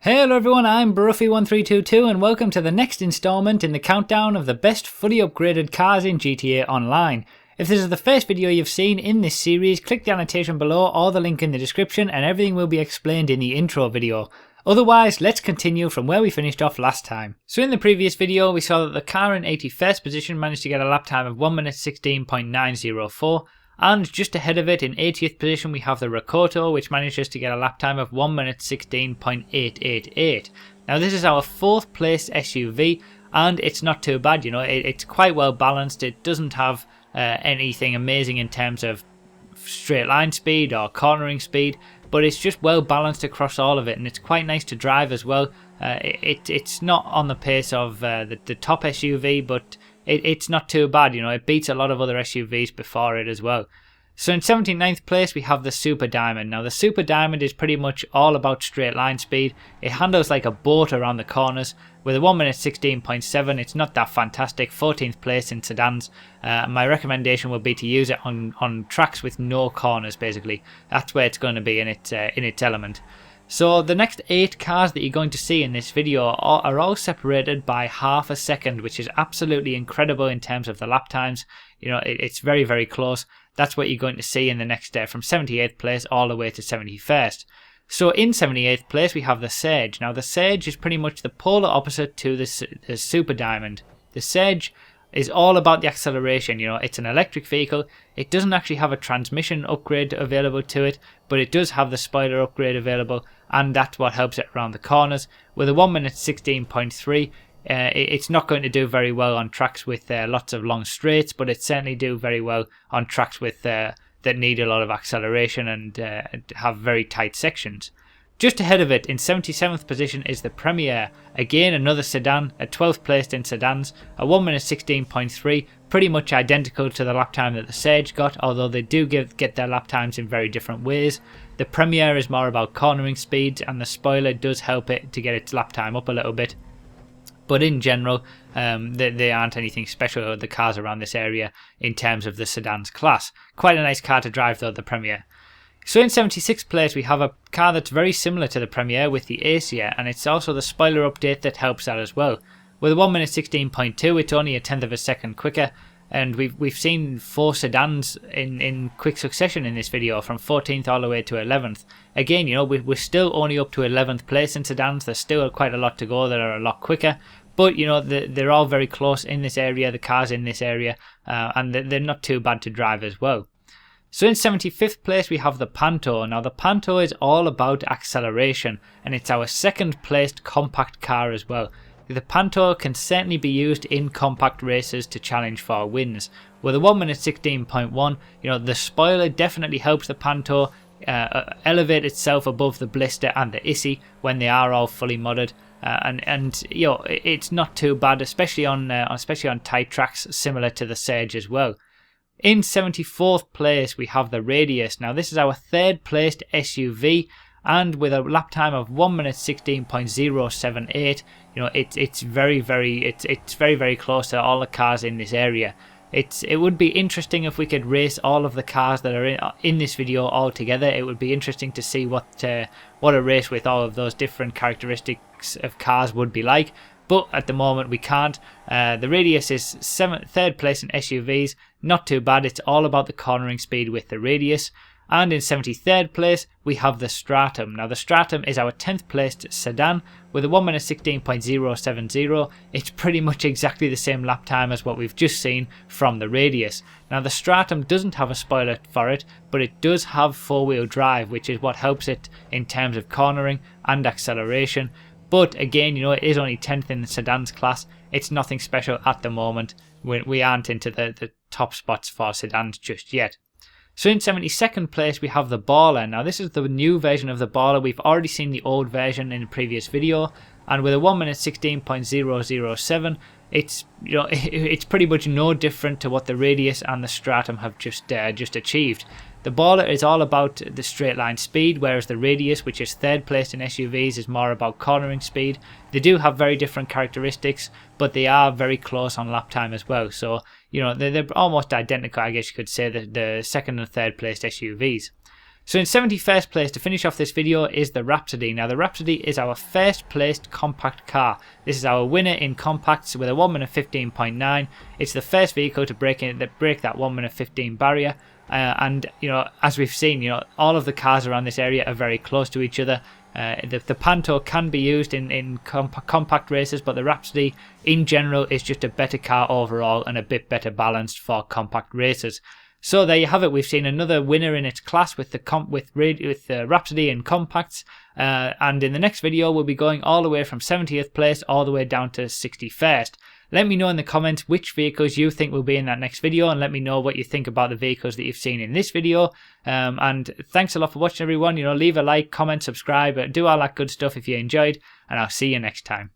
Hello everyone, I'm Bruffy1322 and welcome to the next installment in the countdown of the best fully upgraded cars in GTA Online. If this is the first video you've seen in this series, click the annotation below or the link in the description and everything will be explained in the intro video. Otherwise, let's continue from where we finished off last time. So in the previous video we saw that the car in 81st position managed to get a lap time of 1 minute 16.904. And just ahead of it in 80th position we have the Rakoto, which manages to get a lap time of 1 minute 16.888. Now this is our 4th place SUV and it's not too bad, you know, it's quite well balanced. It doesn't have anything amazing in terms of straight line speed or cornering speed, but it's just well balanced across all of it and it's quite nice to drive as well. It's not on the pace of the top SUV, but it's not too bad, you know, it beats a lot of other SUVs before it as well. So in 79th place we have the Super Diamond. Now the Super Diamond is pretty much all about straight line speed. It handles like a boat around the corners. With a 1 minute 16.7, it's not that fantastic. 14th place in sedans. My recommendation would be to use it on tracks with no corners basically. That's where it's going to be in its element. So the next 8 cars that you're going to see in this video are all separated by half a second, which is absolutely incredible in terms of the lap times. You know, it's very, very close. That's what you're going to see in the next from 78th place all the way to 71st. So in 78th place we have the Sage. Now the Sage is pretty much the polar opposite to the Super Diamond. The Sage is all about the acceleration. You know, it's an electric vehicle. It doesn't actually have a transmission upgrade available to it, but it does have the spoiler upgrade available, and that's what helps it around the corners. With a 1 minute 16.3, it's not going to do very well on tracks with lots of long straights, but it certainly do very well on tracks with that need a lot of acceleration and have very tight sections. Just ahead of it, in 77th position, is the Premier. Again, another sedan, a 12th placed in sedans, a 1 minute 16.3, pretty much identical to the lap time that the Sage got, although they do get their lap times in very different ways. The Premier is more about cornering speeds, and the spoiler does help it to get its lap time up a little bit. But in general, they aren't anything special, the cars around this area, in terms of the sedans class. Quite a nice car to drive though, the Premier. So in 76th place we have a car that's very similar to the Premier with the Acia, and it's also the spoiler update that helps that as well. With a 1 minute 16.2, it's only a tenth of a second quicker, and we've seen 4 sedans in quick succession in this video, from 14th all the way to 11th. Again, you know, we're still only up to 11th place in sedans. There's still quite a lot to go that are a lot quicker, but you know, they're all very close in this area, the cars in this area, and they're not too bad to drive as well. So in 75th place we have the Panto. Now the Panto is all about acceleration, and it's our 2nd placed compact car as well. The Panto can certainly be used in compact races to challenge for wins. With a 1 minute 16.1, you know, the spoiler definitely helps the Panto elevate itself above the Blister and the Issy when they are all fully modded. And you know, it's not too bad, especially on tight tracks similar to the Sage as well. In 74th place we have the Radius. Now this is our 3rd placed SUV, and with a lap time of 1 minute 16.078, you know, it's very very close to all the cars in this area. It would be interesting if we could race all of the cars that are in this video all together. It would be interesting to see what a race with all of those different characteristics of cars would be like. But at the moment we can't. The Radius is 3rd place in SUVs, not too bad. It's all about the cornering speed with the Radius. And in 73rd place we have the Stratum. Now the Stratum is our 10th placed sedan with a 1 minute 16.070. It's pretty much exactly the same lap time as what we've just seen from the Radius. Now the Stratum doesn't have a spoiler for it, but it does have 4-wheel drive, which is what helps it in terms of cornering and acceleration. But again, you know, it is only 10th in the sedans class. It's nothing special at the moment. We aren't into the top spots for sedans just yet. So in 72nd place we have the Baller. Now this is the new version of the Baller. We've already seen the old version in the previous video, and with a 1 minute 16.007, it's, you know, it's pretty much no different to what the Radius and the Stratum have just achieved. The Baller is all about the straight line speed, whereas the Radius, which is 3rd placed in SUVs, is more about cornering speed. They do have very different characteristics, but they are very close on lap time as well. So, you know, they're almost identical, I guess you could say, the 2nd and 3rd placed SUVs. So in 71st place to finish off this video is the Rhapsody. Now the Rhapsody is our first placed compact car. This is our winner in compacts with a 1 minute 15.9. It's the first vehicle to break that 1 minute 15 barrier. And as we've seen, all of the cars around this area are very close to each other. The Panto can be used in compact races, but the Rhapsody in general is just a better car overall and a bit better balanced for compact races. So there you have it. We've seen another winner in its class with the Rhapsody in compacts, and in the next video we'll be going all the way from 70th place all the way down to 61st. Let me know in the comments which vehicles you think will be in that next video, and let me know what you think about the vehicles that you've seen in this video. And thanks a lot for watching, everyone. Leave a like, comment, subscribe, do all that good stuff if you enjoyed, and I'll see you next time.